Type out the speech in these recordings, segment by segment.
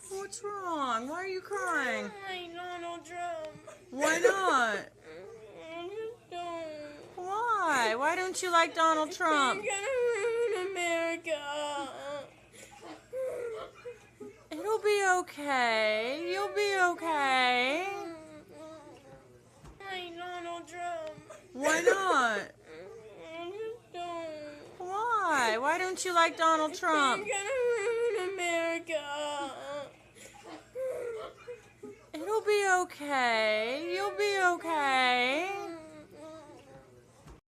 What's wrong? Why are you crying? I Donald Trump. Why not? I just don't. Why? Why don't you like Donald Trump? He's gonna ruin America. It'll be okay. You'll be okay. I Donald Trump. Why not? I just don't. Why? Why don't you like Donald Trump? He's gonna ruin America. It'll be okay. You'll be okay.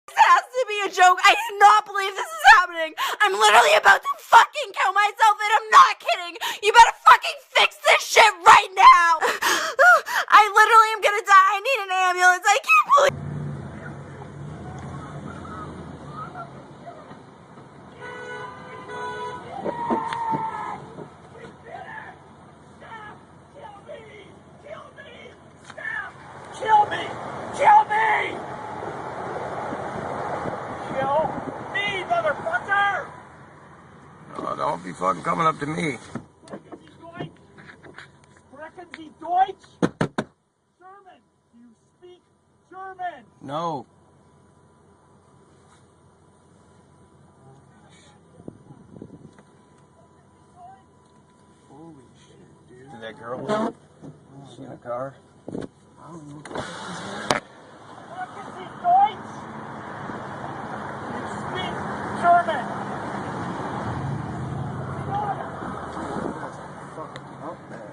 This has to be a joke. I cannot believe this is happening. I'm literally about to fucking kill myself, and I'm not kidding. You better fucking fix this shit right now. I literally am gonna die. I need an ambulance. I can't believe. Kill me! Kill me! Kill me, motherfucker! Oh, don't be fucking coming up to me. Sprechen Sie Deutsch? Sprechen Sie Deutsch? German! Do you speak German? No. Holy shit, dude. Did that girl? Is she in a car? I don't know. Sprechen Sie Deutsch? Do you speak German? Fucking up there.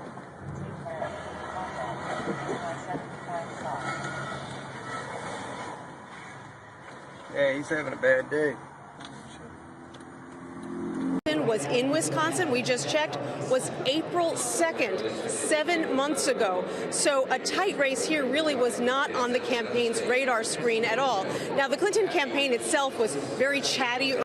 Yeah, he's having a bad day. Was in Wisconsin, we just checked, was April 2nd, 7 months ago. So a tight race here really was not on the campaign's radar screen at all. Now, the Clinton campaign itself was very chatty.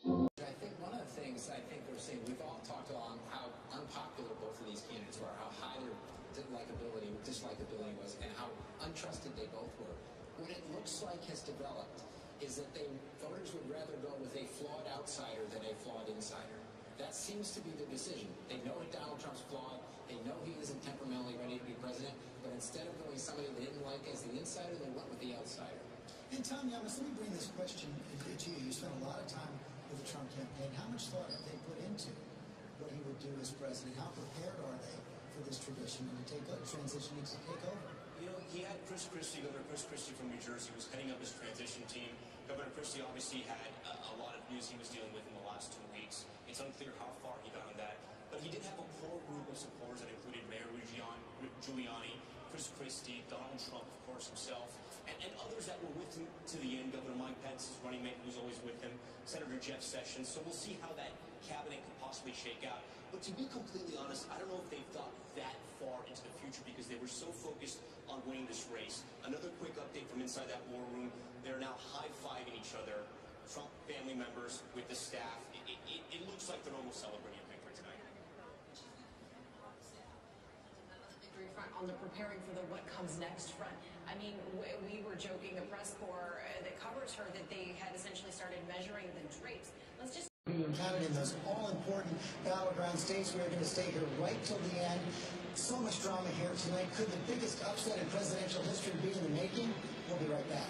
I think one of the things I think we're seeing, we've all talked about how unpopular both of these candidates were, how high their dislikability was, and how untrusted they both were. What it looks like has developed is that voters would rather go with a flawed outsider than a flawed insider. That seems to be the decision. They know that Donald Trump's flawed. They know he isn't temperamentally ready to be president. But instead of going somebody they didn't like as the insider, they went with the outsider. And Tom Llamas, let me bring this question to you. You spent a lot of time with the Trump campaign. How much thought have they put into what he would do as president? How prepared are they for this tradition and to take a transition to take over? You know, he had Governor Chris Christie from New Jersey, was heading up his transition team. Governor Christie obviously had a lot of news he was dealing with in the last 2 weeks. It's unclear how far he got on that. But he did have a core group of supporters that included Mayor Giuliani, Chris Christie, Donald Trump, of course, himself, and others that were with him to the end. Governor Mike Pence, his running mate, who's always with him, Senator Jeff Sessions. So we'll see how that cabinet could possibly shake out. But to be completely honest, I don't know if they've thought that far into the future because they were so focused on winning this race. Another quick update from inside that war room. They're now high-fiving each other, Trump family members with the staff. It looks like they're almost celebrating a victory tonight. Victory front on the preparing for the what comes next front. I mean, we were joking, the press corps that covers her, that they had essentially started measuring the drapes. Let's just Counted in those all-important battleground states. We are going to stay here right till the end. So much drama here tonight. Could the biggest upset in presidential history be in the making? We'll be right back.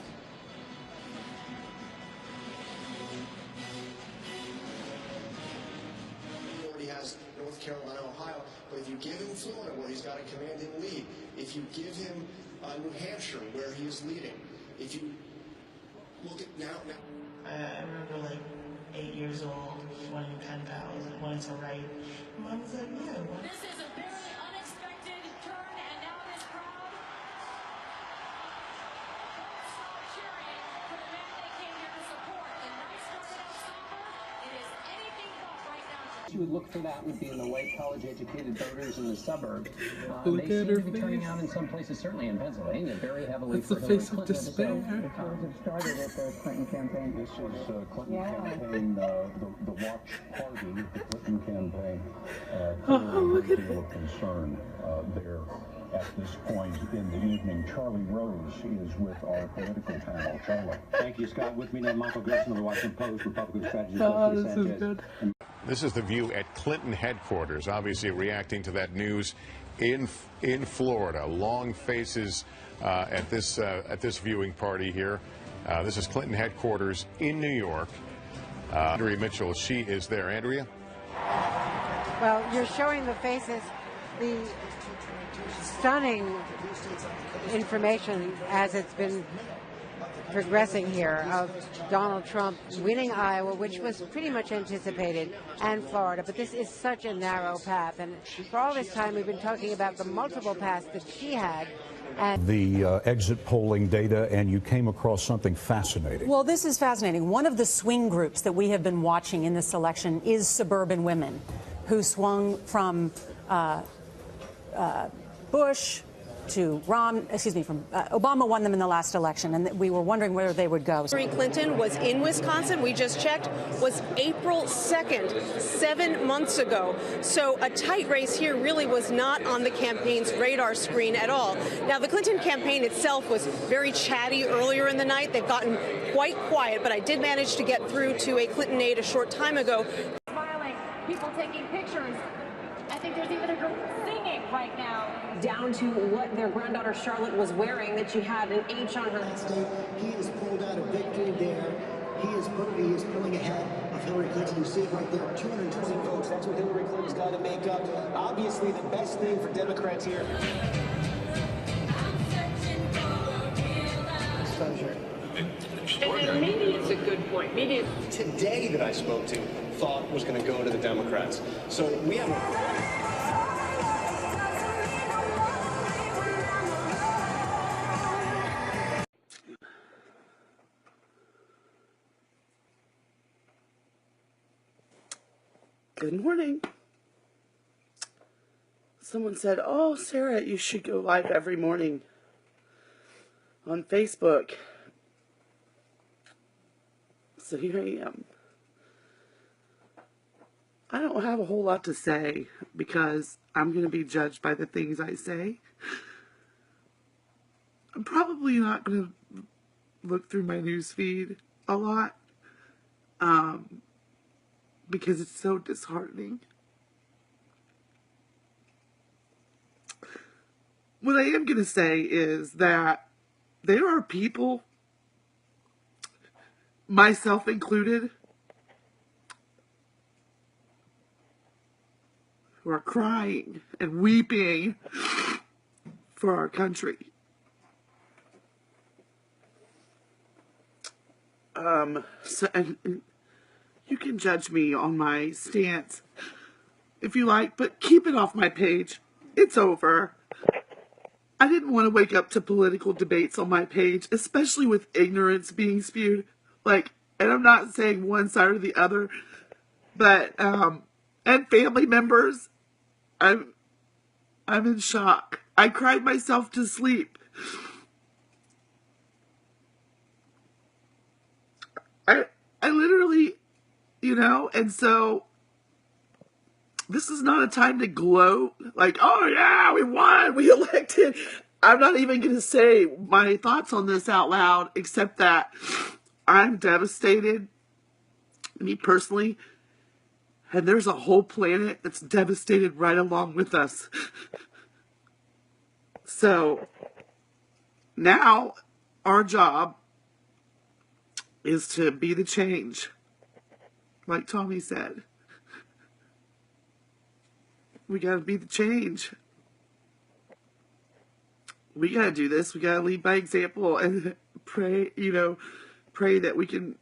He already has North Carolina, Ohio, but if you give him Florida, where he's got a commanding lead, if you give him New Hampshire, where he is leading, if you look at now. I remember like 8 years old, wanting 10 pounds, and wanting to write. Mom was like, yeah. This is a very you would look for that would be in the white college-educated voters in the suburbs. Look They at seem her to be turning face. out in some places, certainly in Pennsylvania, very heavily That's for the Hillary face of Clinton. despair. The polls have started at the Clinton campaign. This is Clinton campaign, the watch party of the Clinton campaign. Clearly a great deal of concern there at this point in the evening. Charlie Rose is with our political panel. Charlie. Thank you, Scott. With me now, Michael Gerson of the Washington Post, Republican strategist. This is good. This is the view at Clinton headquarters, obviously reacting to that news in Florida. Long faces at this viewing party here. This is Clinton headquarters in New York. Andrea Mitchell, she is there. Andrea? Well, you're showing the faces, the stunning information as it's been progressing here of Donald Trump winning Iowa, which was pretty much anticipated, and Florida. But this is such a narrow path. And for all this time, we've been talking about the multiple paths that she had. And The exit polling data, and you came across something fascinating. Well, this is fascinating. One of the swing groups that we have been watching in this election is suburban women who swung from Bush to Obama won them in the last election, and we were wondering where they would go. Hillary Clinton was in Wisconsin, we just checked, was April 2nd, 7 months ago. So a tight race here really was not on the campaign's radar screen at all. Now, the Clinton campaign itself was very chatty earlier in the night. They've gotten quite quiet, but I did manage to get through to a Clinton aide a short time ago. Smiling, people taking pictures. I think there's even a group singing right now. Down to what their granddaughter Charlotte was wearing, that she had an H on her head. He has pulled out a victory there. He is pulling ahead of Hillary Clinton. You see it right there, 220 votes. That's what Hillary Clinton's got to make up. Obviously, the best thing for Democrats here. Exposure. And maybe it's a good point. Maybe it's Today that I spoke to thought was going to go to the Democrats. So we have Good morning. Someone said, "Oh, Sarah, you should go live every morning on Facebook." So here I am. I don't have a whole lot to say because I'm going to be judged by the things I say. I'm probably not going to look through my news feed a lot because it's so disheartening. What I am going to say is that there are people, myself included, who are crying and weeping for our country. And you can judge me on my stance if you like, but keep it off my page. It's over. I didn't want to wake up to political debates on my page, especially with ignorance being spewed. And I'm not saying one side or the other, but, and family members, I'm in shock. I cried myself to sleep. I literally, and so this is not a time to gloat, oh yeah, we won, we elected. I'm not even going to say my thoughts on this out loud, except that I'm devastated, me personally, and there's a whole planet that's devastated right along with us. So now our job is to be the change, like Tommy said. We gotta be the change. We gotta do this. We gotta lead by example and pray, pray that we can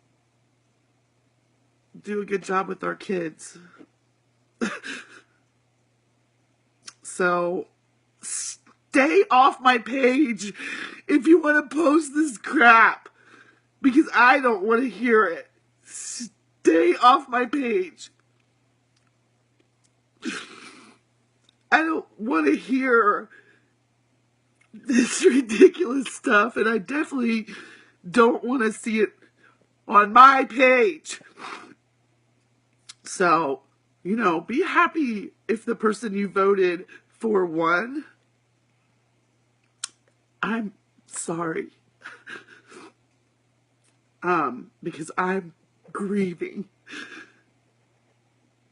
do a good job with our kids. So stay off my page if you want to post this crap, because I don't want to hear it. Stay off my page. want to hear this ridiculous stuff, and I definitely don't want to see it on my page. So, you know, be happy if the person you voted for won. I'm sorry. Because I'm grieving.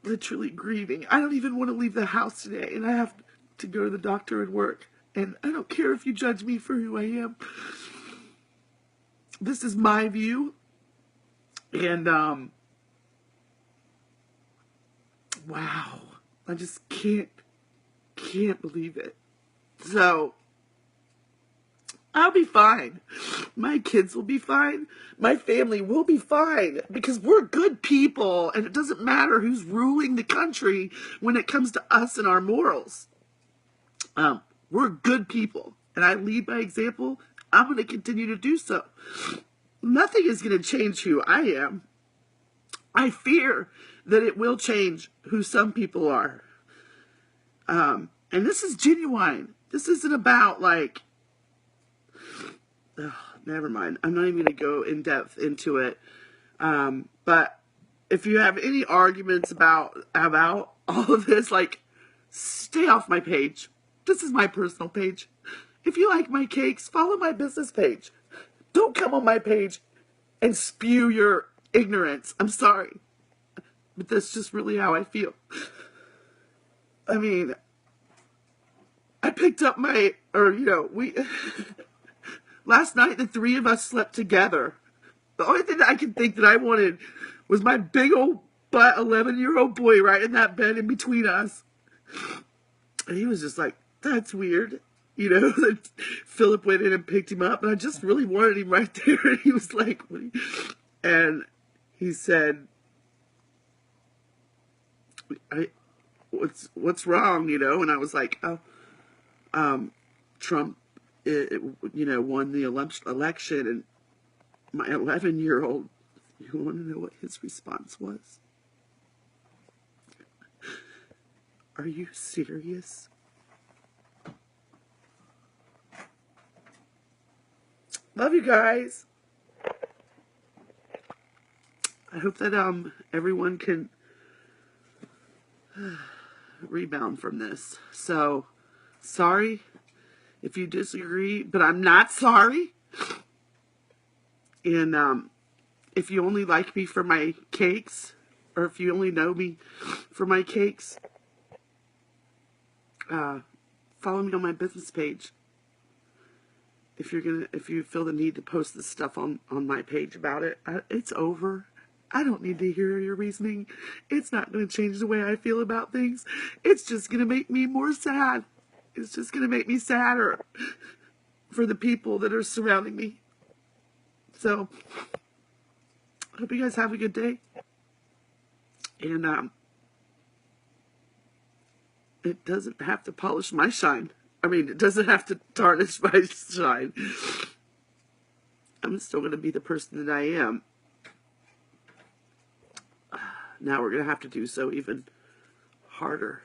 Literally grieving. I don't even want to leave the house today, and I have to go to the doctor and work. And I don't care if you judge me for who I am. This is my view. And, wow. I just can't believe it. So, I'll be fine. My kids will be fine. My family will be fine. Because we're good people. And it doesn't matter who's ruling the country when it comes to us and our morals. We're good people. And I lead by example. I'm going to continue to do so. Nothing is going to change who I am. I fear that it will change who some people are. And this is genuine. This isn't about like... never mind. I'm not even going to go in depth into it. But if you have any arguments about all of this, like, stay off my page. This is my personal page. If you like my cakes, follow my business page. Don't come on my page and spew your ignorance. I'm sorry. But that's just really how I feel. I mean, I picked up last night the three of us slept together. The only thing that I could think that I wanted was my big old butt 11-year-old boy right in that bed in between us. And he was just like, that's weird. You know, Philip went in and picked him up, and I just really wanted him right there. And he was like, and he said, what's wrong, you know? And I was like, Trump, won the election, and my 11-year-old, you want to know what his response was? Are you serious? Love you guys. I hope that everyone can rebound from this. So, sorry if you disagree, but I'm not sorry. And if you only like me for my cakes, or if you only know me for my cakes, follow me on my business page. If you feel the need to post this stuff on my page about it, it's over. I don't need to hear your reasoning. It's not going to change the way I feel about things. It's just going to make me more sad. It's just going to make me sadder for the people that are surrounding me. So, I hope you guys have a good day. And, it doesn't have to polish my shine. I mean, it doesn't have to tarnish my shine. I'm still going to be the person that I am. Now we're going to have to do so even harder.